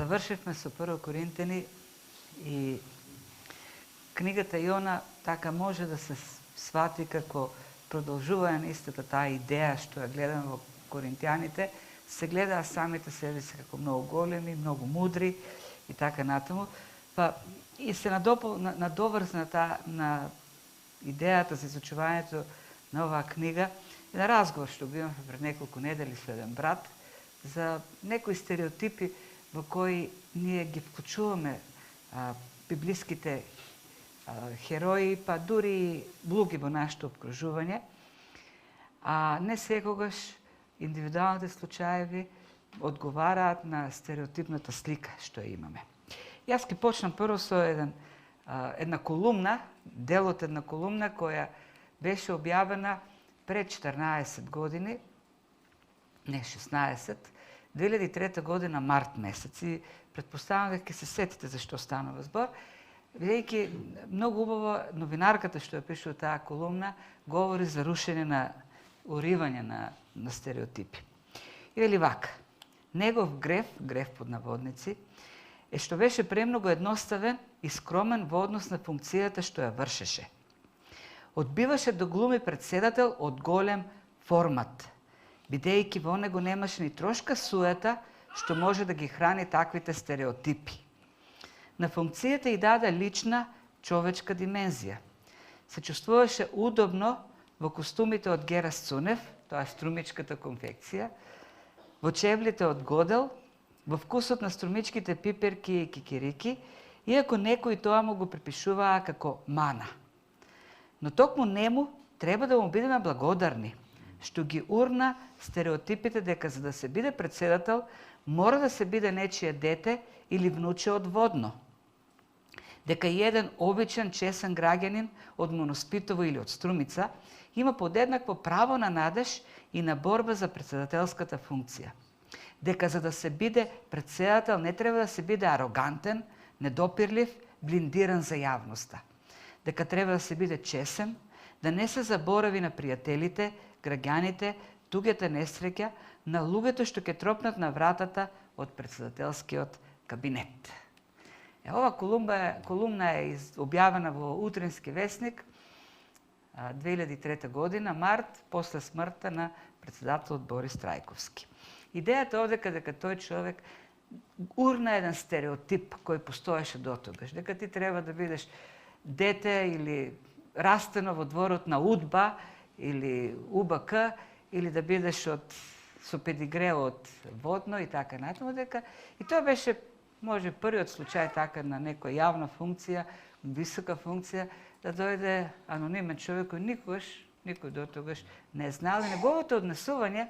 Завршивме со Прво Коринтени и книгата Јона така може да се свати како продолжување на истата таа идеја што ја гледаме во Коринтијаните, се глеdaa самите себе си како многу големи, многу мудри и така натаму. Па и се надоврзна на идејата за изучувањето на оваа книга и на разговор што го имавме пред неколку недели со еден брат за некои стереотипи во кои ние ги вклучуваме библиските херои, па дури и луѓе во нашето обкружување, а не секогаш индивидуалните случаеви одговараат на стереотипната слика што ја имаме. Јас ќе почнам прво со една колумна, дел од една колумна која беше објавена пред 14 години, не 16, 2003 година март месец. И предпоставам дека ќе се сетите за што станува збор, бидејќи многу убаво новинарката што ја пишува таа колумна говори за рушење на уривање на стереотипи. И вели вака: негов грев под наводници, е што беше премногу едноставен и скромен во однос на функцијата што ја вршеше. Одбиваше да глуми председател од голем формат, бидејќи во него немаше ни трошка суета што може да ги храни таквите стереотипи. На функцијата и даде лична човечка димензија. Се чувствуваше удобно во костумите од Гера Сцунев, тоа е струмичката конфекција, во чевлите од Годел, во вкусот на струмичките пиперки и кикирики, иако некои тоа му го припишуваа како мана. Но токму нему треба да му бидеме благодарни, што ги урна стереотипите дека за да се биде председател, мора да се биде нечие дете или внуче од Водно. Дека и еден обичен, чесен граѓанин од Моноспитово или од Струмица има подеднакво право на надеж и на борба за председателската функција. Дека за да се биде председател не треба да се биде арогантен, недопирлив, блиндиран за јавноста. Дека треба да се биде чесен, да не се заборави на пријателите, граѓаните, туѓата несреќа, на луѓето што ќе тропнат на вратата од председателскиот кабинет. Ова колумна е објавена во Утрински весник 2003 година, март, после смртта на председателот Борис Трајковски. Идејата овдека дека тој човек урна еден стереотип кој постоеше дотогаш, дека ти треба да бидеш дете или растено во дворот на УДБА или УБК, или да бидеш со педигре од Водно и така натаму, дека и тоа беше може првиот случај така на некоја јавна функција, висока функција, да дојде анонимен човек кој никој дотогаш не знал, и неговото однесување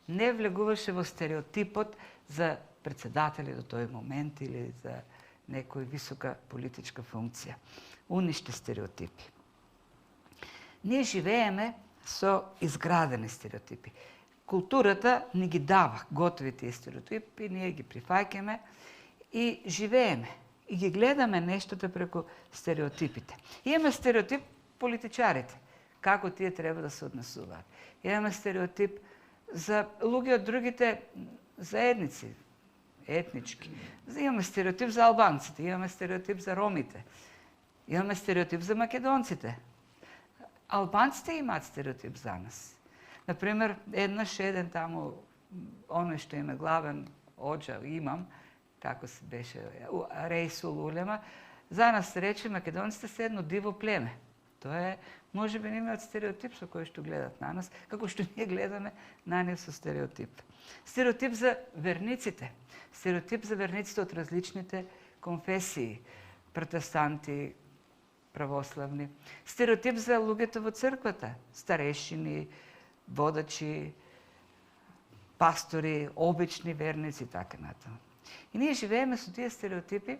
не влегуваше во стереотипот за председатели до тој момент или за некоја висока политичка функција. Уништи стереотипи. Ние живееме со изградени стереотипи. Културата ни ги дава готови тие стереотипи, ние ги прифаќаме и живееме. И ги гледаме нештото преку стереотипите. Имаме стереотип политичарите, како тие треба да се однесуваат. Имаме стереотип за луѓе од другите заедници, етнички. Имаме стереотип за албанците, имаме стереотип за ромите, имаме стереотип за македонците. Албанците имаат стереотип за нас. Например, еден таму, оној што им е главен оџа, имам, како се беше, Рейсул Улема, за нас се рече македонците се едно диво племе. Тоа е, може би, имаат стереотип со кој што гледат на нас, како што ние гледаме на нив со стереотип. Стереотип за верниците. Стереотип за верниците од различните конфесии, протестанти, православни. Стереотип за луѓето во црквата, старешини, водачи, пастори, обични верници и така натаму. И ние живееме со тие стереотипи,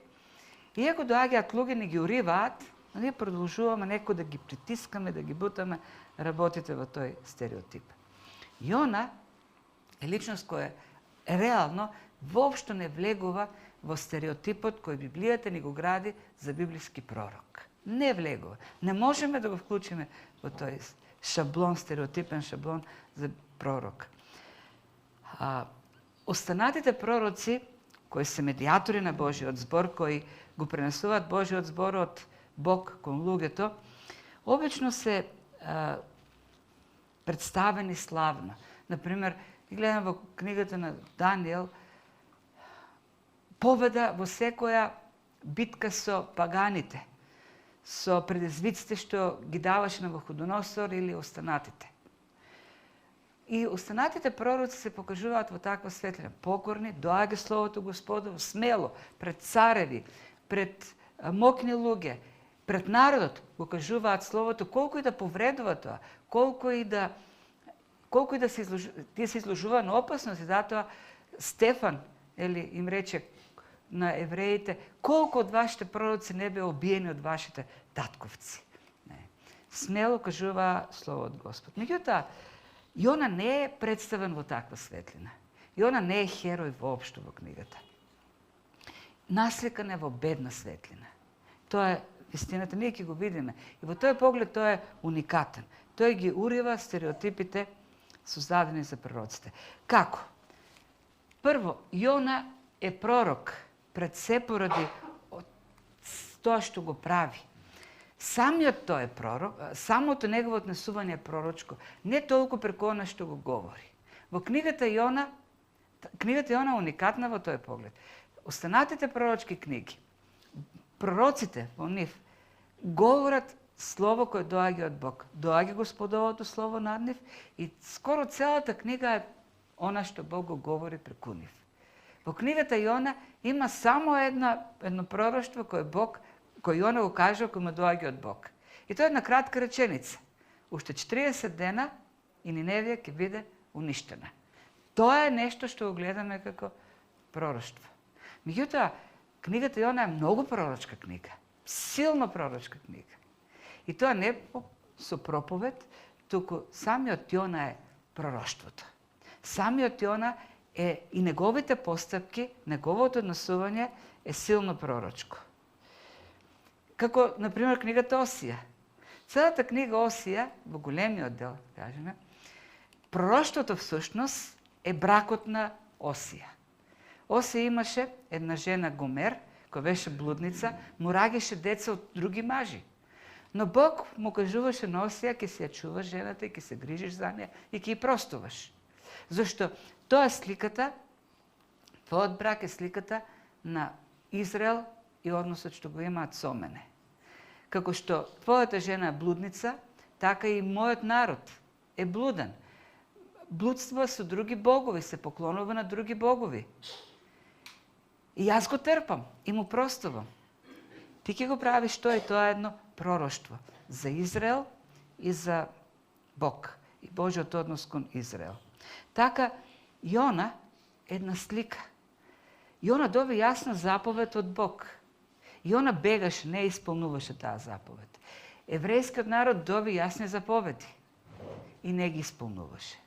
иако доаѓаат луѓе ни ги уриваат, но ние продолжуваме некој да ги притискаме, да ги бутаме, работите во тој стереотип. Јона е личност која реално воопшто не влегува во стереотипот кој Библијата ни го гради за библиски пророк. Не влегува. Не можеме да го вклучиме во тој шаблон, стереотипен шаблон за пророк. Останатите пророци кои се медијатори на Божиот збор, кои го пренесуваат Божиот збор од Бог кон луѓето, обично се представени славно. Например, гледам во книгата на Даниел, победа во секоја битка со паганите, со предизвиците што ги даваше на Навуходоносор или останатите. И останатите пророци се покажуваат во таква светлина. Покорни, доаѓа Словото Господово, смело, пред цареви, пред мокни луѓе, пред народот го кажуваат Словото, колку и да повредува тоа, колку и да се изложува на опасност. И затоа Стефан им рече на евреите, колку од вашите пророци не беа убиени од вашите татковци. Смело кажува Слово од Господ. Меѓутоа, Јона не е представен во таква светлина. Јона не е херој воопшто во книгата. Насликан е во бедна светлина. Тоа е вистината, ние ќе го видиме. И во тој поглед тој е уникатен. Тој ги урива стереотипите создадени за пророците. Како? Прво, Јона е пророк пред се поради тоа што го прави. Самиот тој е пророк, самото негово однесување е пророчко, не толку преку она што го говори. Во книгата Јона е уникатна во тој поглед. Останатите пророчки книги, пророците во нив говорат слово кое доаѓа од Бог. Доаѓа Господовото слово над нив и скоро целата книга е она што Бог го говори преку нив. Во книгата Јона има само едно пророштво кое Јона го кажува кој му доаѓа од Бог. И тоа е една кратка реченица. Уште 40 дена и Ниневија ќе биде уништена. Тоа е нешто што го гледаме како пророштво. Меѓутоа, книгата Јона е многу пророчка книга. Силно пророчка книга. И тоа не со проповед, туку самиот Јона е пророштвото. Самиот Јона е и неговите постапки, неговото однесување е силно пророчко. Како, например, книгата Осија. Целата книга Осија, во големиот дел, кажеме, пророштвото всушност е бракот на Осија. Осија имаше една жена Гомер, која беше блудница, му раѓаше деца од други мажи. Но Бог му кажуваше на Осија, ќе се ја чуваш жената и ќе се грижиш за неја и ќе ја простуваш. Зашто тоа е сликата, твојот брак е сликата на Израел и односот што го имаат со мене. Како што твојата жена е блудница, така и мојот народ е блуден. Блудства со други богови, се поклонува на други богови. И јас го трпам и му простувам. Ти ќе го правиш тоа и тоа е едно пророштво за Израел и за Бог и Божиот однос кон Израел. Така, Јона е една слика. Јона доби јасна заповед од Бог. Јона бегаше, не исполнуваше таа заповед. Еврејскиот народ доби јасни заповеди и не ги исполнуваше.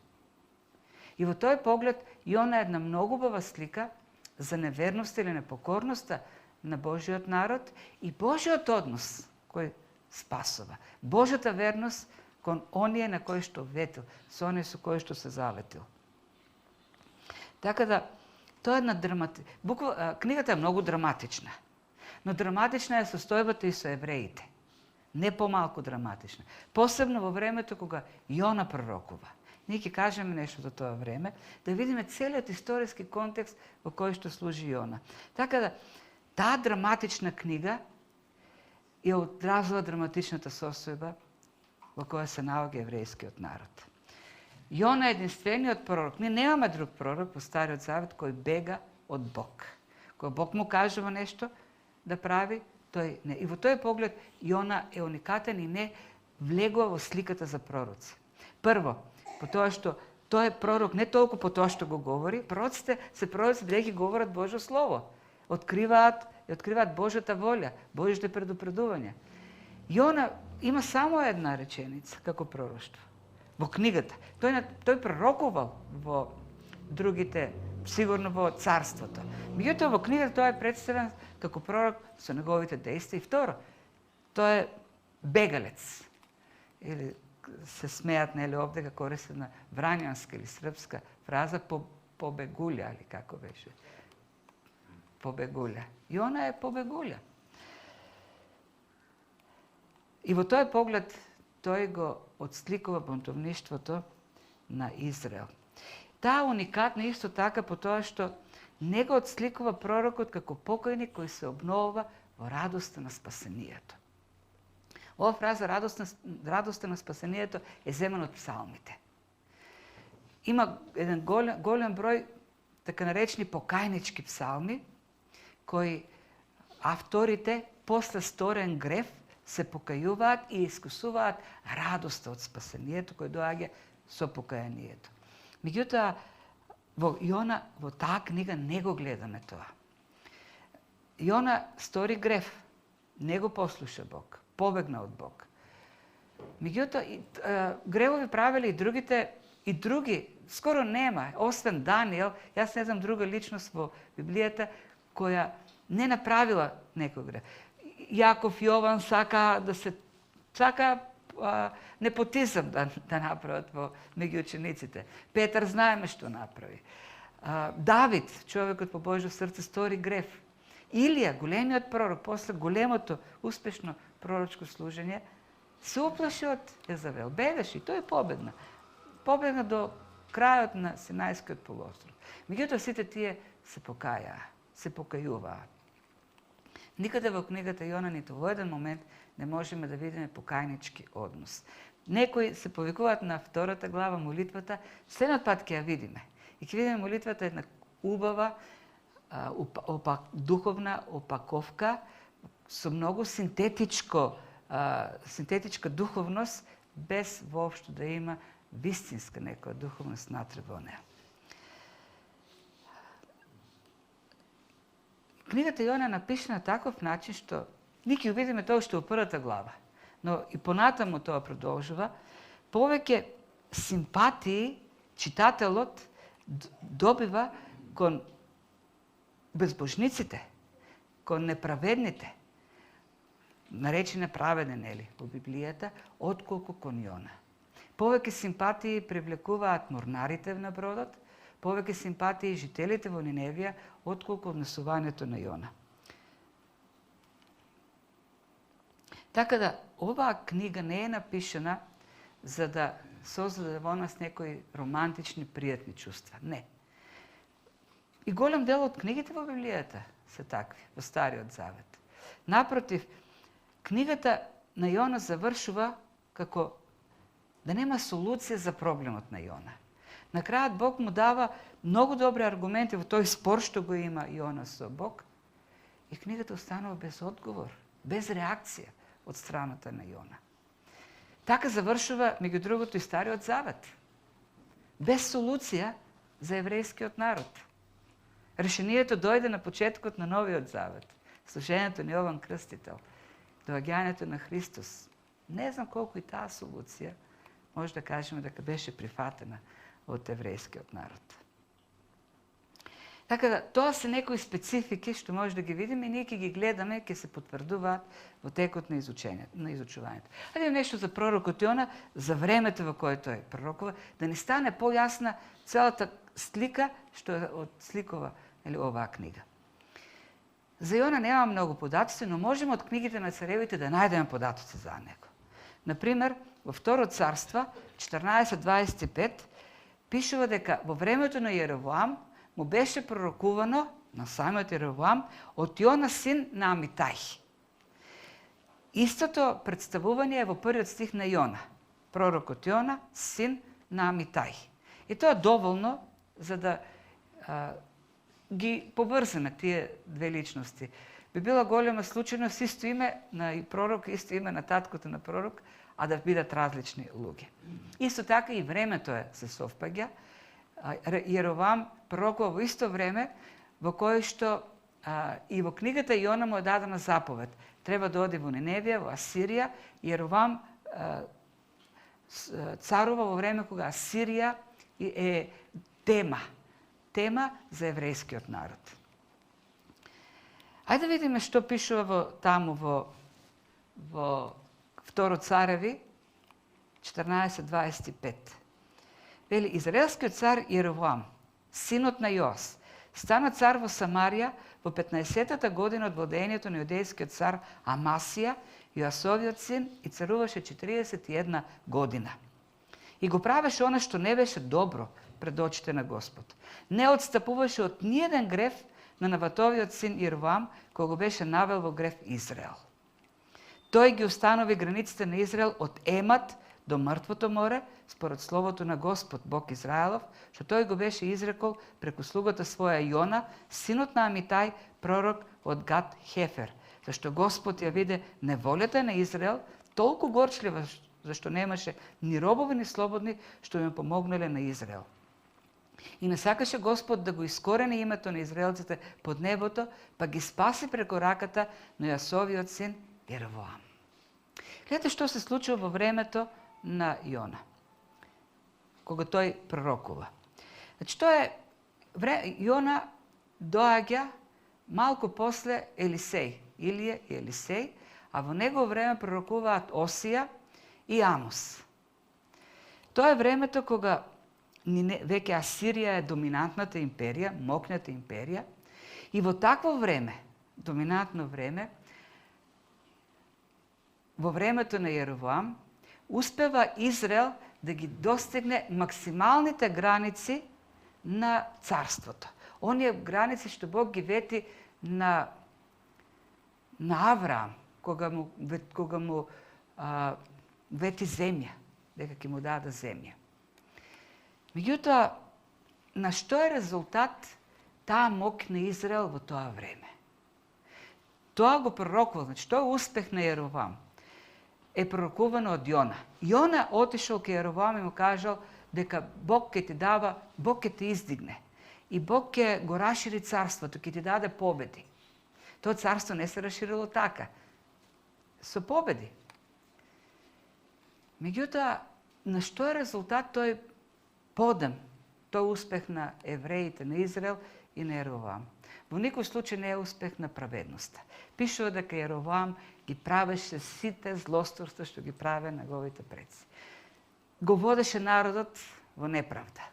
И во тој поглед Јона е една многу убава слика за неверноста или непокорноста на Божиот народ и Божиот однос кој спасува. Божјата верност кон оние на кои што ветил, со оние со кои што се заветил. Така да, тоа е една книгата е многу драматична. Но драматична е состојбата и со евреите. Не помалку драматична. Посебно во времето кога Јона пророкува. Ние ќе кажеме нешто за тоа време, да видиме целиот историски контекст во кој што служи Јона. Така да, таа драматична книга е одразила драматичната состојба во која се наоѓа еврејскиот народ. Јона е единствениот пророк. Ние немаме друг пророк во Стариот Завет кој бега од Бог. Кој Бог му кажува нешто да прави, тој не. И во тој поглед Јона е уникатен и не влегува во сликата за пророци. Прво, по тоа што тој е пророк не толку по тоа што го говори, пророците се пророци бидејќи говорат Божјо слово, откриваат Божјата волја, Божјите предупредувања. Јона има само една реченица како пророштво во книгата. Тој пророкувал во другите, сигурно во царството. Меѓутоа во книгата тоа е представен како пророк со неговите дејства. И второ, тој е бегалец. Или се смеат нели овде како користена врањанска или српска фраза побегулја или како беше. побегуля. Јона е побегуля. И во тој поглед тој го отсликува бунтовништвото на Израел. Таа уникатна исто така по тоа што не го отсликува пророкот како покојник кој се обновува во радоста на спасението. Ова фраза радоста на спасението е земена од псалмите. Има еден голем број така наречени покајнички псалми, кои авторите после сторен греф се покајуваат и искусуваат радоста од спасението кој доаѓа со покајанието. Меѓутоа, во Јона, во таа книга не го гледаме тоа. Јона стори греф, не го послуша Бог, побегна од Бог. Меѓутоа, гревови правили и други, скоро нема, освен Даниел, јас не знам друга личност во Библијата која не направила некој грев. Јаков, Јован сака непотизам да направат меѓу учениците. Петар знаеме што направи. Давид, човекот по Божјо срце, стори греф. Илија, големиот пророк, после големото успешно пророчко служење, се уплаши од Езавел. Бегаше и тој побегна. Побегна до крајот на Синајскиот полуостров. Меѓутоа сите тие се покајаа, се покајуваа. Никаде во книгата Јона ниту во еден момент не можеме да видиме покајнички однос. Некои се повикуваат на втората глава молитвата, следниот пат ќе ја видиме. И ќе видиме молитвата една убава, духовна опаковка со многу синтетичка духовност, без воопшто да има вистинска некоја духовност натре во неа. Книгата Јона е напишана на таков начин што ние ќе видиме тоа што е во првата глава, но и понатаму тоа продолжува, повеќе симпатии читателот добива кон безбожниците, кон неправедните, наречени праведен, нели, во Библијата, отколку кон Јона. Повеќе симпатии привлекуваат морнарите на бродот, повеќе симпатии жителите во Ниневија, отколку однесувањето на Јона. Така да, оваа книга не е напишана за да создаде во нас некои романтични, пријатни чувства. Не. И голем дел од книгите во Библијата се такви, во Стариот Завет. Напротив, книгата на Јона завршува како да нема солуција за проблемот на Јона. На крајот Бог му дава многу добри аргументи во тој спор што го има Јона со Бог, и книгата останува без одговор, без реакција од страната на Јона. Така завршува, меѓу другото, и Стариот Завет. Без солуција за еврејскиот народ. Решението дојде на почетокот на Новиот Завет. Служењето на Јован Крстител. Доаѓањето на Христос. Не знам колку и таа солуција може да кажеме дека беше прифатена од еврејскиот народ. Така да, тоа се некои специфики што може да ги видиме и ние ќе ги гледаме, ќе се потврдуваат во текот на изучувањето. Ајде нешто за пророкот Јона, за времето во кое тој пророкува, да ни стане појасна целата слика што е отсликува оваа книга. За Јона нема многу податоци, но можеме од книгите на царевите да најдеме податоци за него. Например, во Второ царство 14:25 пишува дека во времето на Јеровоам му беше пророкувано на самиот Јеровоам од Јона син на Амитај. Истото представување е во првиот стих на Јона. Пророкот Јона, син на Амитај. И тоа е доволно за да ги поврземе тие две личности. Би била голема случајност исто име на пророк, исто име на таткото на пророк, а да бидат различни луѓе. Исто така и времето се совпаѓа. Јеровоам пророкува во исто време во кое што и во книгата Јона му е дадена заповед. Треба да оди во Ниневија, во Асирија. Јеровоам царува во време кога Асирија е тема за еврејскиот народ. Ајде да видиме што пишува во Второ цареви 14:25. Вели, израелскиот цар Јеровоам, синот на Јоас, Стана цар во Самарија во 15-та година од владењето на јудејскиот цар Амасија, Јоасовиот син, и царуваше 41 година. И го правеше она што не беше добро пред очите на Господ. Не отстапуваше од ниеден греф на Наватовиот син Јеровоам, кој го беше навел во греф Израел. Тој ги установи границите на Израел од Емат до Мртвото море, според словото на Господ, Бог Израелов, што тој го беше изрекол преку слугата своја Јона, синот на Амитај, пророк од Гат Хефер, зашто Господ ја виде неволјата на Израел толку горчлива, зашто немаше ни робови ни слободни што им помогнале на Израел. И не сакаше Господ да го искорени името на израелците под небото, па ги спаси преку раката на Јоасовиот син Јеровоам. Гледате што се случува во времето на Јона, кога тој пророкува. Значи, Јона доаѓа малку после Елисеј, Илија и Елисеј, а во негово време пророкуваат Осија и Амос. Тоа е времето кога веќе Асирија е доминантната империја, мокната империја, и во такво време, доминантно време, во времето на Јеровоам, успева Израел да ги достигне максималните граници на царството. Оние граници што Бог ги вети на Авраам, кога му вети земја, дека ќе му даде земја. Меѓутоа, на што е резултат таа мок на Израел во тоа време? Тоа го пророкува, значи тоа е успех на Јеровоам. Е пророкувано од Јона. Јона отишол кај Јеровоам и му кажал дека Бог ќе ти дава, Бог ќе те издигне. И Бог ќе го расшири царството, ќе ти даде победи. Тоа царство не се расширило така. Со победи. Меѓутоа, на што е резултат тој подем, тој успех на евреите, на Израел и на Јеровоам? Во никој случај не е успех на праведноста. Пишува дека Јеровоам ги правеше сите злосторства што ги праве неговите предци. Го водеше народот во неправда.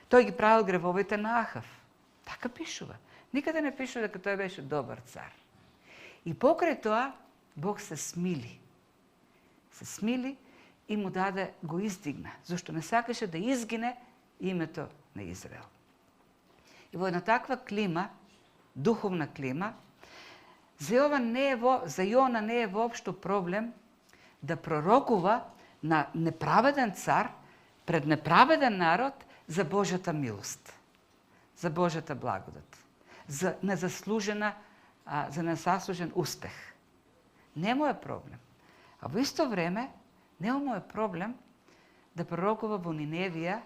Тој ги правил гревовите на Ахав. Така пишува. Никаде не пишува дека тој беше добар цар. И покрај тоа, Бог се смили. Се смили и му даде, го издигна, зашто не сакаше да изгине името на Израел. И во една таква клима, духовна клима, за Јона не е воопшто проблем да пророкува на неправеден цар пред неправеден народ за Божјата милост, за Божјата благодат, за незаслужен успех. Не му е проблем. А во исто време, не му е проблем да пророкува во Ниневија,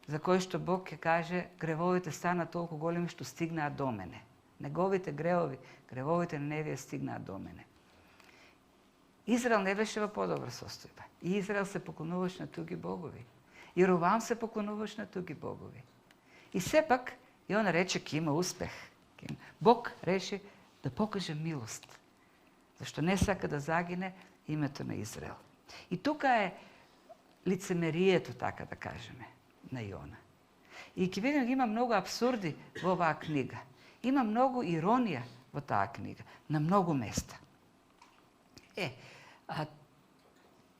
за кој што Бог ќе каже, гревовите стана толку големи што стигнаат до мене. Неговите гревовите на Ниневија стигнаат до мене. Израел не беше во подобра состојба. И Израел се поклонуваше на туги богови. Јеровоам се поклонуваше на туги богови. И сепак, и он рече ке има успех. Бог реши да покаже милост. Зашто не сака да загине името на Израел. И тука е лицемерието, така да кажеме, на Јона. И ќе видим, има многу абсурди во оваа книга. Има многу иронија во таа книга, на многу места.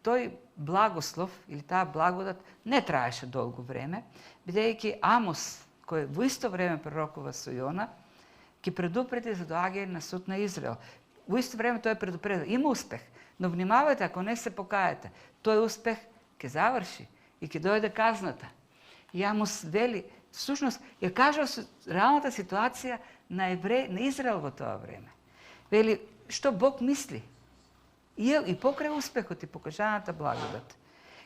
Тој благослов, или таа благодат, не траеше долго време, бидејќи Амос, кој во исто време пророкува со Јона, ќе предупреди за доаѓање на суд на Израел. Во исто време тој предупредил, има успех, но внимавајте, ако не се покаете, тој успех ќе заврши и ќе дојде казната. И Амос вели, всушност, ја кажува реалната ситуација на Израел во тоа време. Вели, што Бог мисли. И покрај успехот и покажаната благодат.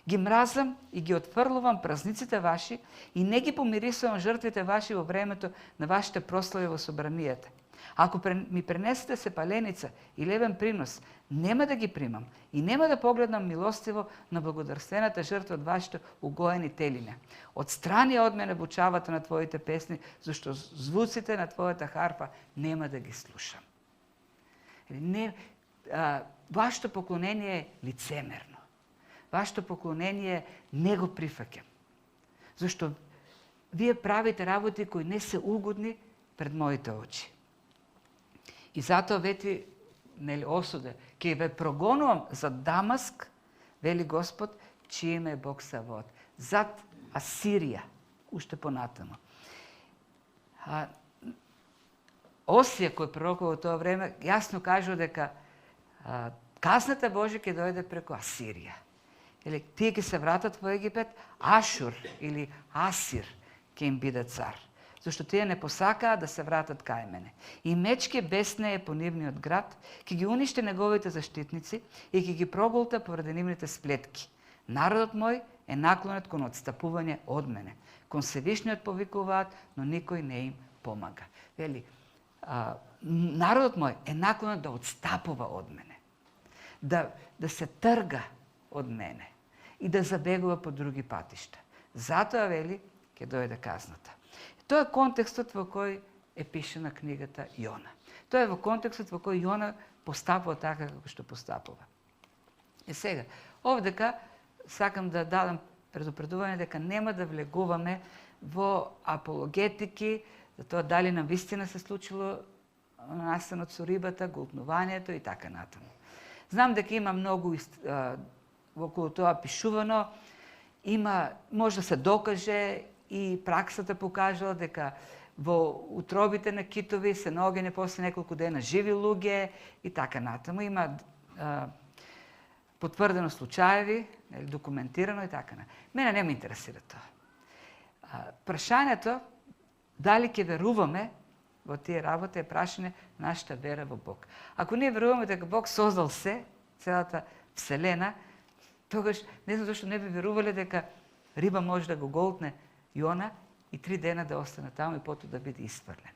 Ги мразам и ги отфрлувам празниците ваши и не ги помирисувам жртвите ваши во времето на вашите прослави во собранијата. Ако ми пренесете се паленица и левен принос, нема да ги примам и нема да погледнам милостиво на благодарствената жртва од вашите угоени телиња. Отстрани од мене бучавата на твоите песни, зашто звуците на твојата харфа нема да ги слушам. Вашето поклонение е лицемерно. Вашето поклонение не го прифаќам. Зашто вие правите работи кои не се угодни пред моите очи. И затоа вети, нели, осуде, ке ве прогонувам за Дамаск, вели Господ, чие име е Бог Саваот. Зад Асирија, уште понатамо. Осија, кој пророкува во тоа време, јасно кажува дека казната Божја ќе дојде преку Асирија. Или тие ќе се вратат во Египет, Ашур или Асир ќе им биде цар. Зашто тие не посакаа да се вратат кај мене. И меч ќе беснее по нивниот град, ќе ги уништи неговите заштитници и ќе ги проголта поради нивните сплетки. Народот мој е наклонет кон отстапување од мене. Кон Севишниот повикуваат, но никој не им помага. Вели, народот мој е наклонет да отстапува од мене. Да се трга од мене и да забегува по други патишта. Затоа, вели, ќе дојде казната. Тоа е контекстот во кој е пишена книгата Јона. Тоа е во контекстот во кој Јона постапува така како што постапува. И сега, овдека сакам да дадам предупредување дека нема да влегуваме во апологетики, за тоа дали на вистина се случило настанот со рибата, голтнувањето и така натаму. Знам дека има многу околу тоа пишувано, може да се докаже и праксата покажала дека во утробите на китови се наоѓање после неколку дена живи луѓе и така натаму. Има потврдено случаеви, документирано и така натаму. Мене не ме интересира тоа. Прашањето дали ќе веруваме во тие работи е прашање нашата вера во Бог. Ако ние веруваме дека Бог создал се, целата вселена, тогаш не знам зашто не би верувале дека риба може да го голтне Јона и 3 дена да остане таму и потоа да биде испрлен.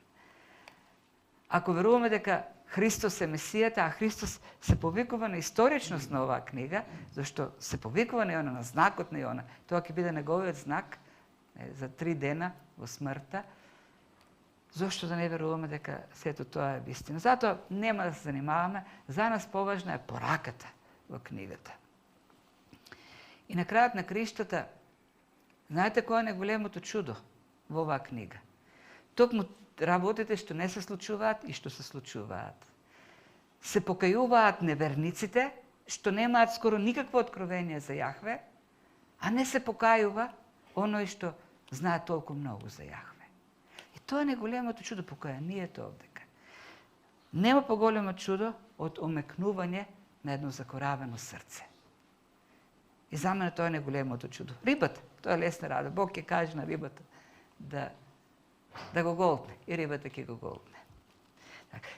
Ако веруваме дека Христос е Месијата, а Христос се повикува на историчност на оваа книга, зашто се повикува на Јона, на знакот на Јона, тоа ќе биде неговиот знак за 3 дена во смртта, зошто да не веруваме дека сето тоа е вистина? Затоа нема да се занимаваме, за нас поважна е пораката во книгата. И на крајот на криштата, знаете кој е најголемото чудо во оваа книга? Токму работите што не се случуваат и што се случуваат. Се покајуваат неверниците, што немаат скоро никакво откровение за Јахве, а не се покајува оној што знае толку многу за Јахве. И тоа е најголемото чудо, покаянието овдека. Нема поголемо чудо од омекнување на едно закоравено срце. И за мене тоа е најголемото чудо. Рибата, тоа е лесна работа. Бог ќе каже на рибата да го голтне и рибата ќе го голтне.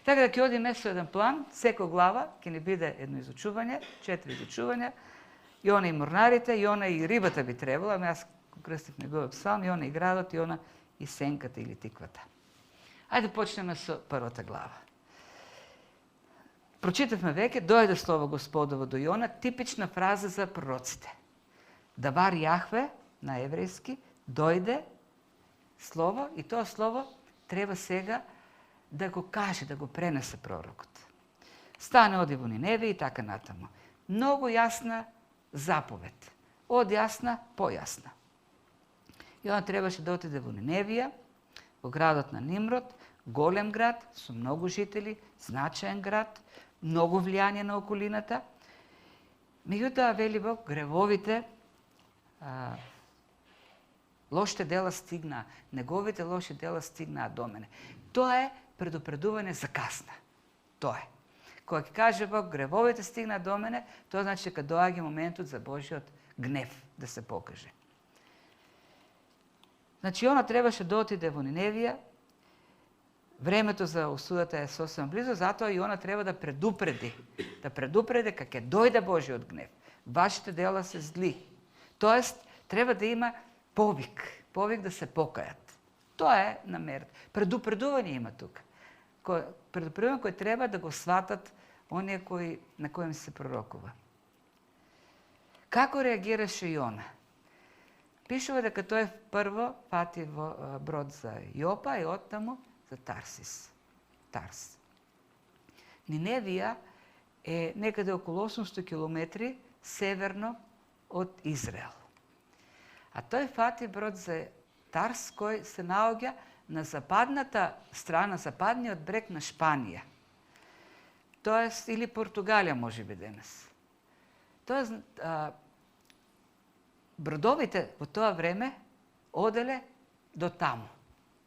Така да ќе одиме со еден план, секој глава ќе ни биде едно изучување, 4 изучувања, Јона и морнарите, Јона и рибата би требало, ама јас крстив неговиот псалм, Јона и градот, Јона и сенката или тиквата. Ајде почнеме со првата глава. Прочитавме веќе, дојде слово Господово до Јона, типична фраза за пророците. Давар Јахве, на еврејски, дојде слово и тоа слово треба сега да го каже, да го пренесе пророкот. Стане, оди во Ниневе и така натаму. Многу јасна заповед. Од јасна, појасна. Јона требаше да отиде во Ниневија, во градот на Нимрод, голем град, со многу жители, значаен град, многу влијание на околината. Меѓутоа, вели Бог, гревовите, лошите дела стигнаа, неговите лоши дела стигнаа до мене. Тоа е предупредување за касна. Тоа е. Кога ќе каже Бог, гревовите стигнаа до мене, тоа значи дека доаѓа моментот за Божиот гнев да се покаже. Значи, Јона требаше да отиде во Ниневија, времето за осудата е сосема близо, затоа Јона треба да предупреди дека ќе дојде Божиот гнев. Вашите дела се зли. Тоест, треба да има повик да се покајат. Тоа е намерата. Предупредување има тука. Предупредување кој треба да го сватат оние на кои се пророкува. Како реагираше Јона? Пишува дека тој прво фати во брод за Јопа и оттаму за Тарс. Ниневија е некаде околу 800 километри северно од Израел. А тој фати брод за Тарс кој се наоѓа на западната страна, западниот брег на Шпанија. Тоест, или Португалија може би денес. Тоест, бродовите во тоа време оделе до таму.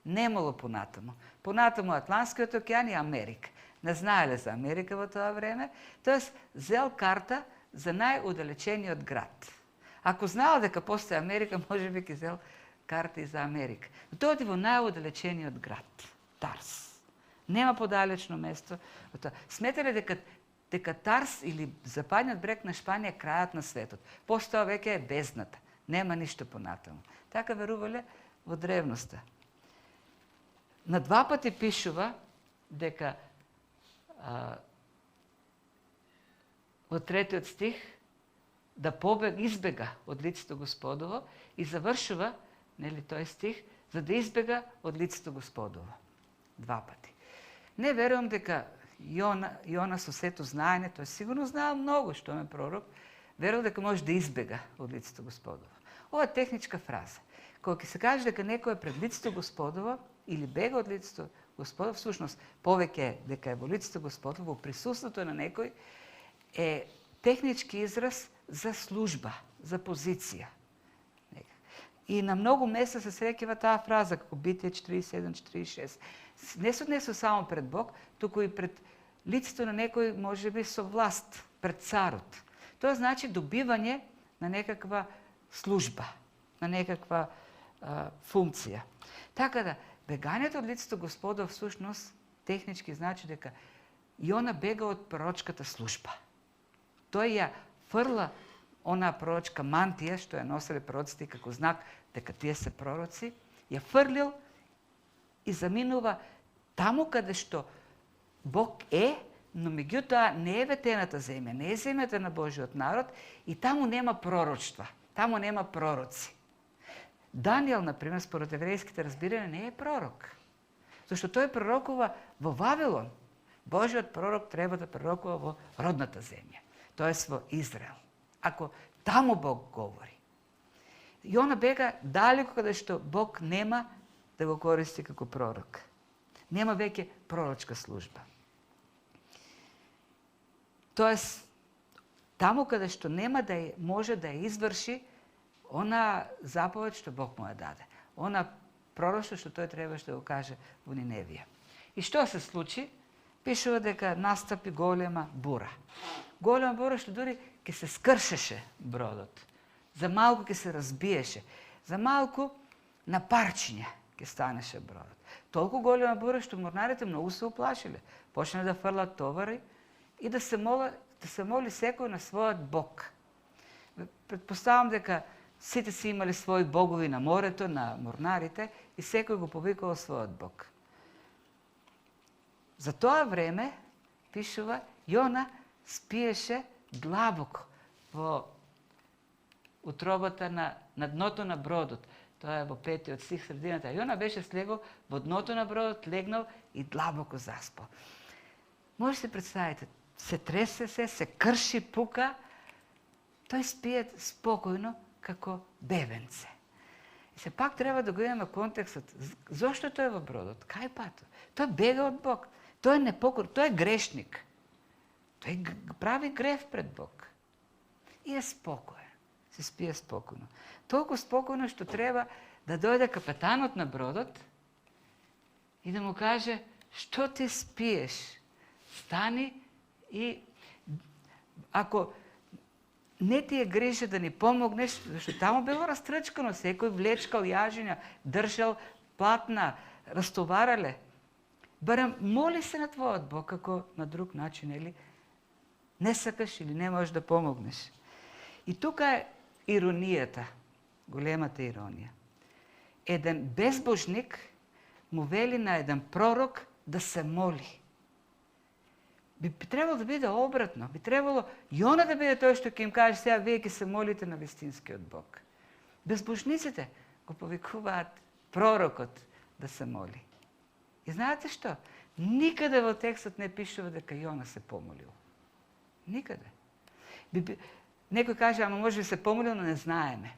Немало понатаму. Понатаму Атлантскиот океан и Америка. Не знаеле за Америка во тоа време. Тоест, зел карта за најудалечениот град. Ако знаел дека постои Америка, може би ќе зел карта и за Америка. Но тоа оди во најудалечениот град, Тарс. Нема подалечно место. Сметале дека Тарс или западниот брег на Шпанија е крајот на светот. После тоа веќе е бездната. Нема ништо понатаму. Така верувале во древноста. На два пати пишува дека во третиот стих да избега од лицето Господово и завршува, нели, тој стих, за да избега од лицето Господово. Два пати. Не верувам дека Јона со сето знаење, тој сигурно знаел многу, што ме пророк, верувам дека може да избега од лицето Господово. Ова е техничка фраза. Кога ќе се каже дека некој е пред лицето Господово или бега од лицето Господово, всушност повеќе дека е во лицето Господово, во присуството на некој, е технички израз за служба, за позиција. И на многу места се среќава таа фраза, како Битие 47-46. Не се однесува само пред Бог, туку и пред лицето на некој, може би со власт, пред царот. Тоа значи добивање на некаква служба, на некаква функција. Така да, бегањето од лицето Господово всушност технички значи дека Јона бега од пророчката служба. Тој ја фрла она пророчка мантија, што ја носеле пророците како знак дека тие се пророци, ја фрлил и заминува таму каде што Бог е, но меѓутоа не е ветената земја, не е земјата на Божиот народ и таму нема пророчства, таму нема пророци. Данијел, например, според еврејските разбирања, не е пророк. Зашто тој пророкува во Вавилон. Божиот пророк треба да пророкува во родната земја, тоест во Израел. Ако таму Бог говори. Јона бега далеко каде што Бог нема да го користи како пророк. Нема веќе пророчка служба. Тоест, таму каде што нема да може да ја изврши она заповед што Бог му ја даде. Она пророштво што тој требаше да го каже во Ниневија. И што се случи? Пишува дека настапи голема бура. Голема бура што дури ќе се скршеше бродот. За малку ќе се разбиеше. За малку на парчиња ќе станеше бродот. Толку голема бура што морнарите многу се уплашиле. Почнале да фрлат товари и да се моли секој на својот бог. Предпоставам дека сите си имале своји богови на морето, на морнарите и секој го повикувал својот бог. За тоа време, пишува, Јона спиеше длабоко во утробата на дното на бродот. Тоа е во 5-тиот стих средината. Јона беше слегол во дното на бродот, легнал и длабоко заспал. Може се представите, се тресе се крши, пука, тој спие спокојно како бебенце. И се пак треба да го имаме контекстот. Зошто тој е во бродот? Кај пато? Тој бега од Бог. Тој е непокор, тој е грешник. Тој прави грев пред Бог. И е спокоен. Се спие спокойно. Толку спокойно што треба да дојде капетанот на бродот и да му каже: "Што ти спиеш? Стани и ако не ти е грижа да ни помогнеш, зашто таму било растрчкано, секој влечкал јажиња, држал платна, растоварале. Барем моли се на твојот Бог, како на друг начин, или не сакаш или не можеш да помогнеш." И тука е иронијата, големата иронија. Еден безбожник му вели на еден пророк да се моли. Би требало да биде обратно. Би требало Јона да биде тој што ќе им каже: "Сега вие ќе се молите на вистинскиот Бог." Безбожниците го повикуваат пророкот да се моли. И знаете што? Никаде во текстот не пишува дека Јона се помолил. Никаде. Некој каже: "Ама може би се помолил, но не знаеме."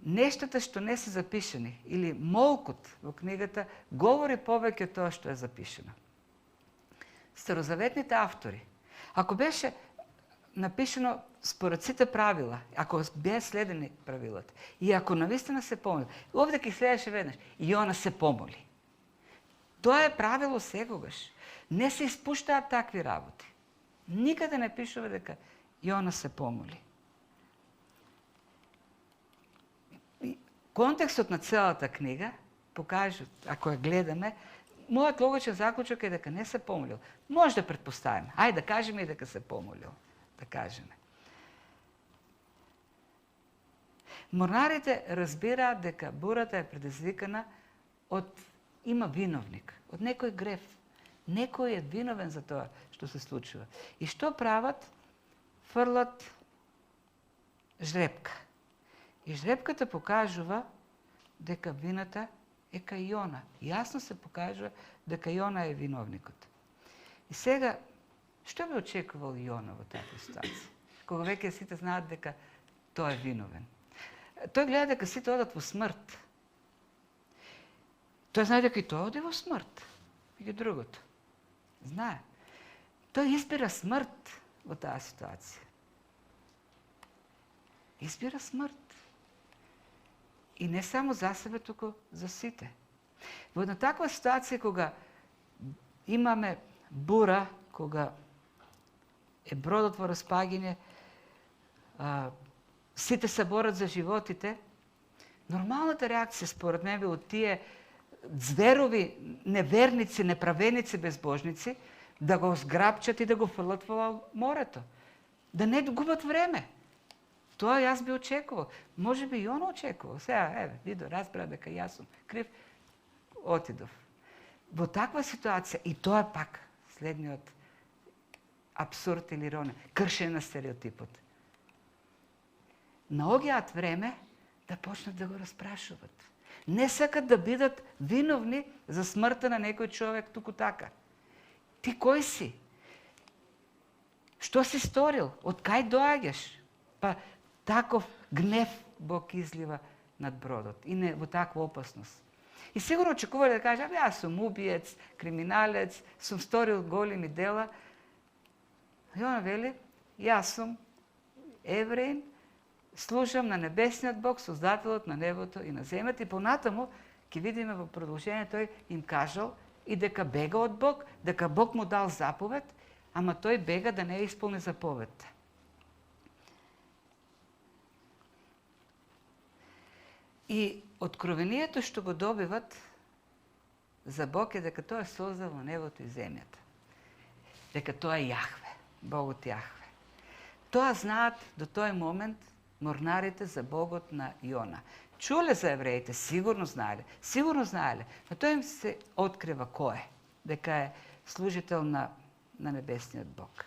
нештата што не се запишани или молкот во книгата говори повеќе од тоа што е запишено. Старозаветните автори, ако беше напишено според сите правила, ако беа следени правилата, и ако навистина се помоли, овде ќе следеше веднаш, и она се помоли. Тоа е правило секогаш. Не се испуштаат такви работи. Никаде не пишува дека Јона се помоли. Контекстот на целата книга покажува, ако ја гледаме, мојот логичен заклучок е дека не се помолил. Може да претпоставиме. Ајде да кажеме и дека се помолил. Да кажеме. Морнарите разбираат дека бурата е предизвикана има виновник, од некој греф. Некој е виновен за тоа што се случува. И што прават? Фрлат жребка. И жребката покажува дека вината е кај Јона. Јасно се покажува дека Јона е виновникот. И сега, што би очекувал Јона во таква ситуација? Кога веќе сите знаат дека тој е виновен. Тој гледа дека сите одат во смрт. Тој знае дека и тој оди во смрт. И другото. Знае. Тој избира смрт во таа ситуација. Избира смрт. И не само за себе, туку за сите. Во една таква ситуација, кога имаме бура, кога е бродот во распаѓање, сите се борат за животите, нормалната реакција, според мен, од тие зверови, неверници, неправеници, безбожници, да го зграбчат и да го фрлат во морето. Да не губат време. Тоа јас би очекувал. Може би и он очекувал. Сега, видо, разбра дека јас сум крив, отидов. Во таква ситуација, и тоа е пак следниот абсурд или иронија, кршење на стереотипот. Наоѓаат време да почнат да го распрашуваат. Не сакат да бидат виновни за смртта на некој човек туку така. Ти кој си? Што си сторил? Од кај доаѓаш? Па таков гнев Бог излива над бродот и не во таква опасност. И сигурно очекувале да кажа, јас сум убиец, криминалец, сум сторил големи дела. И она вели, јас сум евреин, служам на небесниот Бог, создателот на небото и на земјата. И понатаму, ќе видиме во продолжение, тој им кажал и дека бега од Бог, дека Бог му дал заповед, ама тој бега да не исполни заповедта. И откровението што го добиват за Бог е дека тој е создал во небото и земјата. Дека тоа е Јахве, Богот Јахве. Тоа знаат до тој момент морнарите за Богот на Јона. Чуле за евреите, сигурно знаеле, но тој им се открива кој е, дека е служител на небесниот Бог.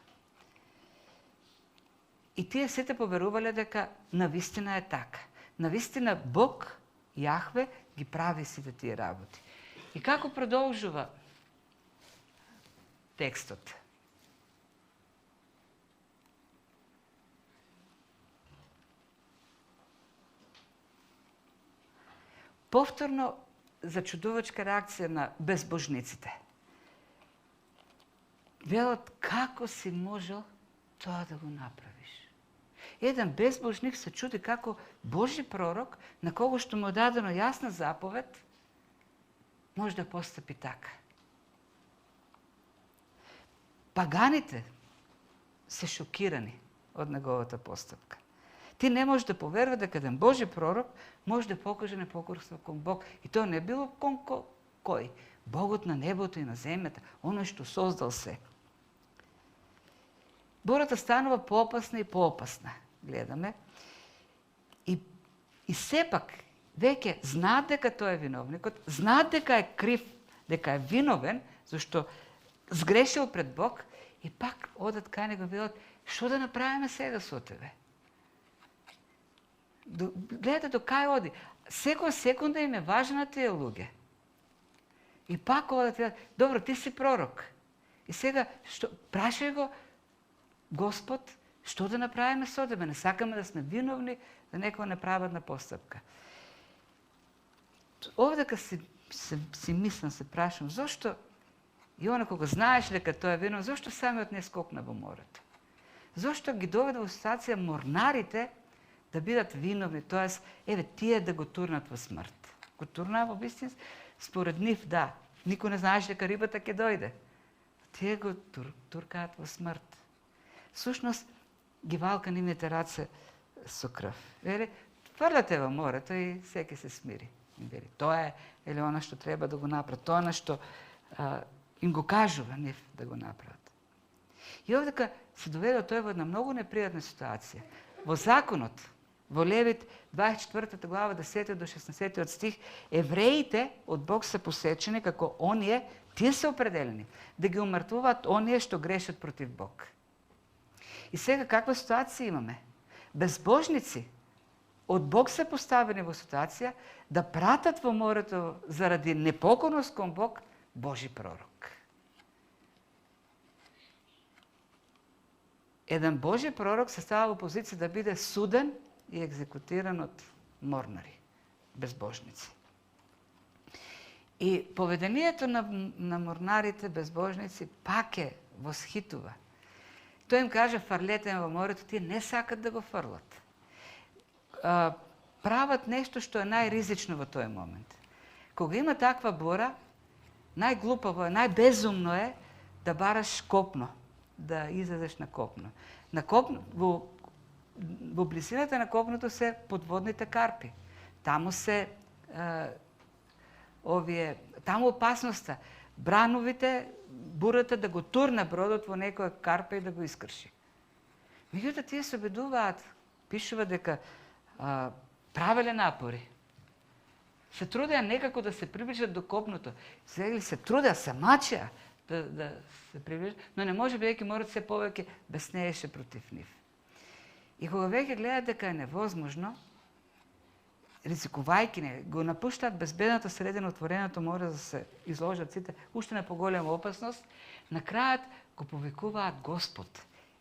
И тие сите поверувале дека навистина е така. Навистина Бог, Јахве, ги прави сите тие работи. И како продолжува текстот? Повторно зачудувачка реакција на безбожниците. Велат, како си можел тоа да го направиш? Еден безбожник се чуди како Божи пророк, на кого што му е дадено јасна заповед, може да постапи така. Паганите се шокирани од неговата постапка. Ти не можеш да поверува дека еден Божи пророк може да покаже непокорство кон Бог. И тоа не било кон кој? Богот на небото и на земјата, оној што создал се. Бурата станува поопасна и поопасна, гледаме. И сепак, веќе знаат дека тој е виновникот, знаат дека е крив, дека е виновен, зашто сгрешил пред Бог, и пак одат кај него велат, што да направиме сега со тебе? Гледате до кај оди. Секоја секунда им е важна на тие луѓе. И пак одат велат, добро, ти си пророк. И сега, прашај го, Господ, Што да направиме со тебе? Не сакаме да сме виновни за некоја неправедна постапка. Овдека си мислам, се прашам, зошто и она кога знаеш дека тоа е виновен, зошто самиот не скокна во морето? Зошто ги доведе во ситуација морнарите да бидат виновни, тоест, еве, тие да го турнат во смрт. Го турнаа во вистина, според нив, да. Никој не знаеше дека рибата ќе дојде. Тие го туркаат во смрт. Сушност, ги валка нивните раце со крв. Вели, фрлате во морето и секи се смири. Вели, тоа е она што треба да го направат. Тоа на што им го кажува нив да го направат. И овдека се доведе тој во една многу непријатна ситуација. Во законот, во Левит 24 глава 10 до 16 стих, евреите од Бог се посечени како оние, тие се определени да ги умртвуваат оние што грешат против Бог. И сега каква ситуација имаме? Безбожници од Бог се поставени во ситуација да пратат во морето заради непокорност кон Бог Божи пророк. Еден Божи пророк се става во позиција да биде суден и екзекутиран од морнари, безбожници. И поведението на морнарите, безбожници, пак е восхитува. Тој им каже, фрлете во морето, тие не сакат да го фрлат. Прават нешто што е најризично во тој момент. Кога има таква бора, најглупаво е, најбезумно е да бараш копно, да излезеш на копно. Во близината на копното се подводните карпи. Таму се таму опасноста. Брановите, бурата да го турне бродот во некоја карпа и да го искрши. Меѓутоа тие се обидуваат, пишува дека правеле напори. Се трудеа некако да се приближат до копното. Се трудеа, се мачеа да се приближат, но не може, бидејќи морето се повеќе беснееше против нив. И кога веќе гледаат дека е невозможно, ризикувајќи не, го напуштаат безбедната средина отвореното море за да се изложат сите, уште на поголема опасност, на крајот го повикуваат Господ.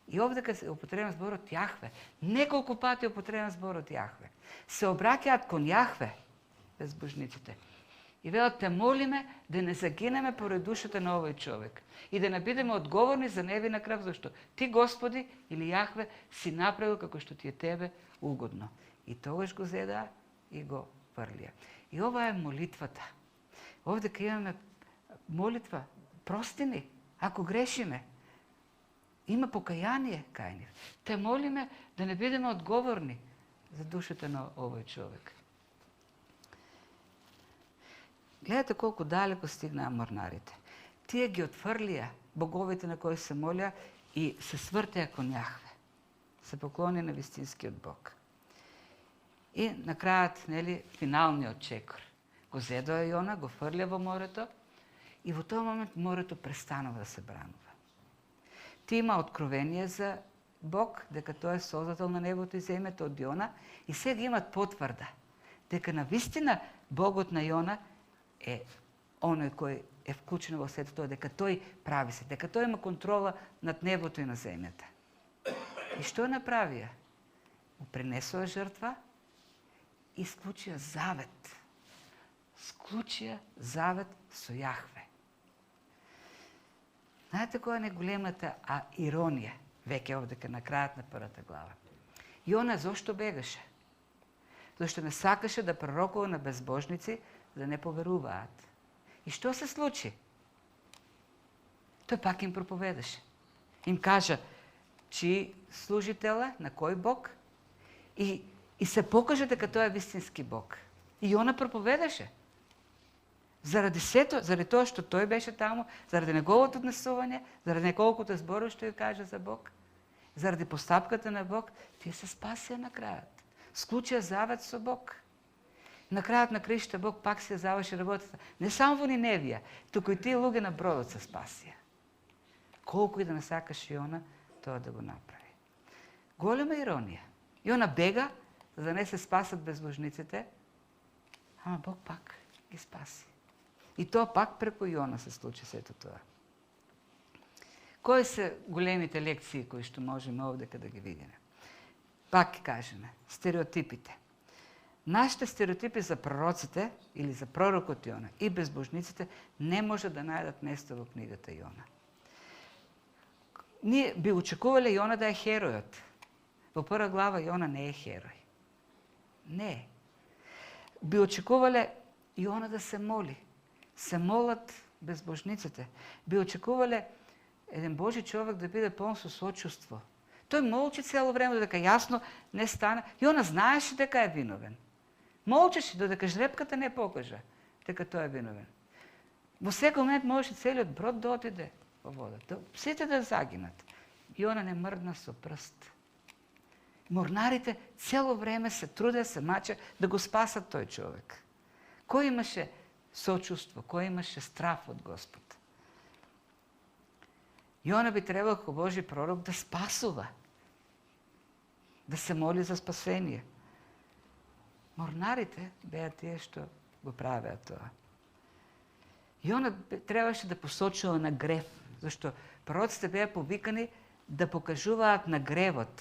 И овдека се употребен зборот Јахве. Неколку пати употребен зборот Јахве. Се обраќаат кон Јахве, безбожниците. И велат, те молиме да не загинеме поред душата на овој човек. И да не бидеме одговорни за невина крв, зашто ти, Господи, или Јахве, си направил како што ти е тебе угодно. И тогаш го зедаа и го фрлија. И ова е молитвата. Овдека имаме молитва, прости ни, ако грешиме. Има покаяние кај нив. Те молиме да не бидеме одговорни за душата на овој човек. Гледате колку далеко стигнаа морнарите. Тие ги отфрлија боговите на кои се молија и се свртеа кон Јахве. Се поклони на вистинскиот Бог. И на крајот, нели, финалниот чекор. Го зедоа Јона, го фрля во морето и во тој момент морето престанува да се бранува. Ти има откровение за Бог, дека тој е создател на небото и земјата од Јона, и сега имат потврда дека навистина Богот на Јона е оној кој е вклучен во сето тоа, дека тој прави се, дека тој има контрола над небото и на земјата. И што направија? Му принесоа жртва и склучија завет. Склучија завет со Јахве. Знаете која е најголемата иронија, веќе овдека на крајот на првата глава? Јона зошто бегаше? Зашто не сакаше да пророкува на безбожници да не поверуваат. И што се случи? Тој пак им проповедаше. Им кажа, чии служителе, на кој Бог, и се покаже дека тој е вистински Бог. И Јона проповедаше. Заради тоа што тој беше таму, заради неговото однесување, заради неколкото зборови што ја кажа за Бог, заради постапката на Бог, тие се спасија на крајот. Склучија завет со Бог. На крајот на краишта Бог пак се заврши работата. Не само во Ниневија, туку и тие луѓе на бродот се спасија. Колку и да не сакаше Јона тоа да го направи. Голема иронија. Јона бега, за да не се спасат безбожниците, ама Бог пак ги спаси. И тоа пак преку Јона се случи сето тоа. Кои се големите лекции кои што можеме овдека да ги видиме? Пак кажеме, стереотипите. Нашите стереотипи за пророците или за пророкот Јона и безбожниците не може да најдат место во книгата Јона. Ние би очекувале Јона да е херојот. Во прва глава Јона не е херој. Не. Би очекувале Јона да се моли. Се молат безбожниците. Би очекувале еден Божи човек да биде полн со сочувство. Тој молчи цело време додека јасно не стане. Јона знаеше дека е виновен. Молчеше додека жрепката не покажа дека тој е виновен. Во секој момент можеше целиот брод да отиде во водата. Сите да загинат. Јона не мрдна со прст. Морнарите цело време се труде, се маче да го спасат тој човек. Кој имаше сочувство, кој имаше страф од Господ? Јона би требал како Божи пророк да спасува, да се моли за спасение. Морнарите беа тие што го правеа тоа. Јона требаше да посочува на грев, зашто пророците беа повикани да покажуваат на гревот.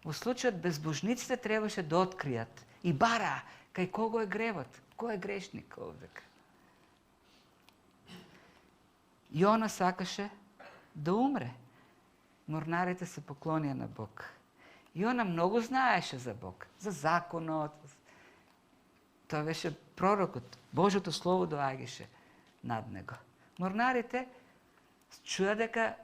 Во случајот безбожниците требаше да откријат и бараа кај кого е гревот, кој е грешник овдека. Јона сакаше да умре. Морнарите се поклонија на Бог. Јона многу знаеше за Бог, за законот. Тоа беше пророкот, Божјото слово доаѓаше над него. Морнарите чуја дека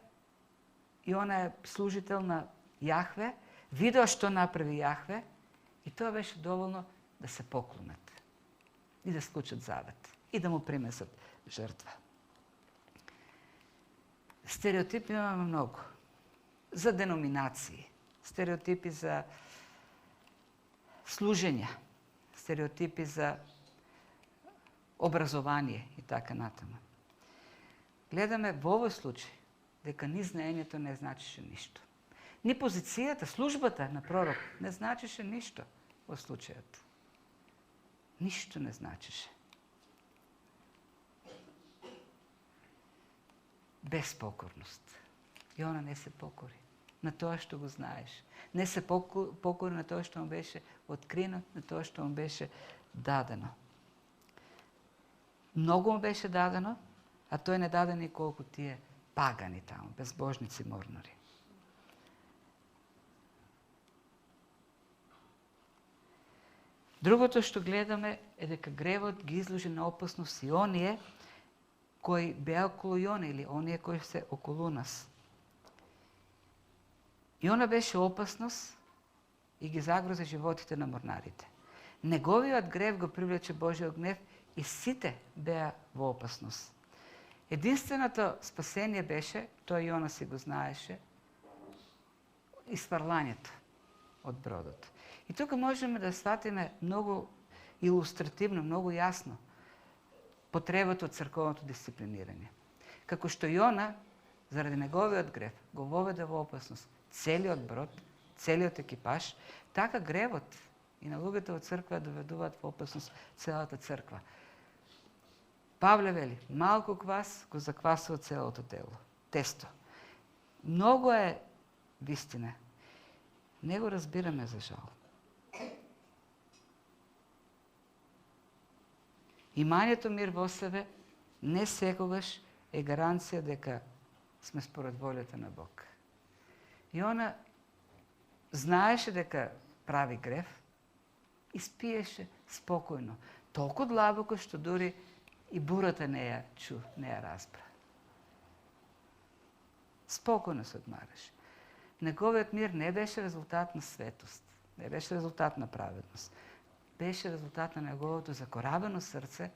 Јона е служител на Јахве, видеа што направи Јахве и тоа беше доволно да се поклонат и да склучат завет и да му принесат жртва. Стереотипи имаме многу. За деноминации, стереотипи за служења, стереотипи за образование и така натаму. Гледаме во овој случај дека ни знаењето не значеше ништо. Ни позицијата, службата на пророк не значеше ништо во случајот. Ништо не значеше. Безпокорност. Јона не се покори на тоа што го знаеш. Не се покори на тоа што му беше открино, на тоа што му беше дадено. Многу му беше дадено, а тој не даде ни колку тие пагани таму, безбожници морнари. Другото што гледаме е дека гревот ги изложи на опасност и оние кои беа околу Јона или оние кои се околу нас. Јона беше опасност и ги загрози животите на морнарите. Неговиот грев го привлече Божиот гнев и сите беа во опасност. Единственото спасение беше, тоа Јона си го знаеше, испарлањето од бродот. И тука можеме да сватиме многу илустративно, многу јасно потребата од црковното дисциплинирање. Како што Јона, заради неговиот грев, го воведе во опасност целиот брод, целиот екипаж, така гревот и на луѓето од црква доведуваат во опасност целата црква. Павле вели, малку квас го заквасува целото тесто. Многу е вистина. Не го разбираме за жал. Имањето мир во себе не секогаш е гаранција дека сме според волјата на Бог. И она знаеше дека прави грев и спиеше спокојно. Толку длабоко што дури и бурата не ја разбра. Спокојно се одмараше. Неговиот мир не беше резултат на светост, не беше резултат на праведност. Беше резултат на неговото закоравено срце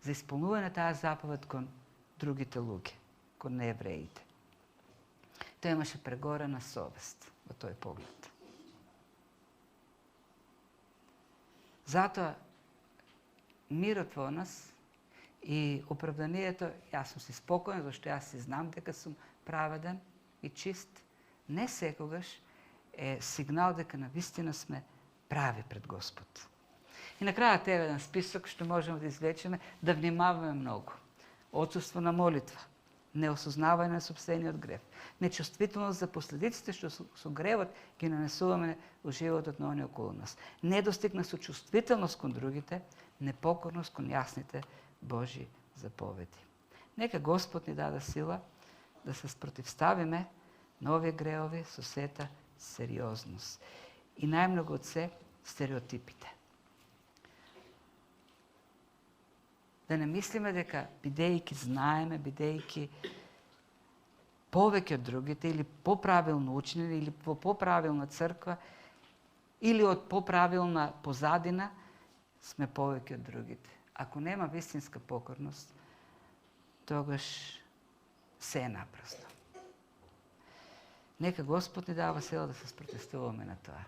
за исполнување таа заповед кон другите луѓе, кон неевреите. Тој имаше прегорена совест во тој поглед. Затоа мирот во нас и оправданието, јас сум си спокоен, зашто јас си знам дека сум праведен и чист, не секогаш е сигнал дека навистина сме прави пред Господ. И на крајот е еден список што можеме да извлечеме, да внимаваме многу. Отсуство на молитва, неосознавање на собствениот грев, нечувствителност за последиците што со гревот ги нанесуваме во животот на оние околу нас, недостиг на сочувствителност кон другите, непокорност кон јасните Божји заповеди. Нека Господ ни даде сила да се спротивставиме на овие греови со сета сериозност и најмногу од се стереотипите. Да не мислиме дека бидејќи знаеме, бидејќи повеќе од другите или поправилно учени или во поправилна црква или од поправилна позадина сме повеќе од другите. Ако нема вистинска покорност, тогаш се е напразно. Нека Господ ни дава сила да се спротивуваме на тоа.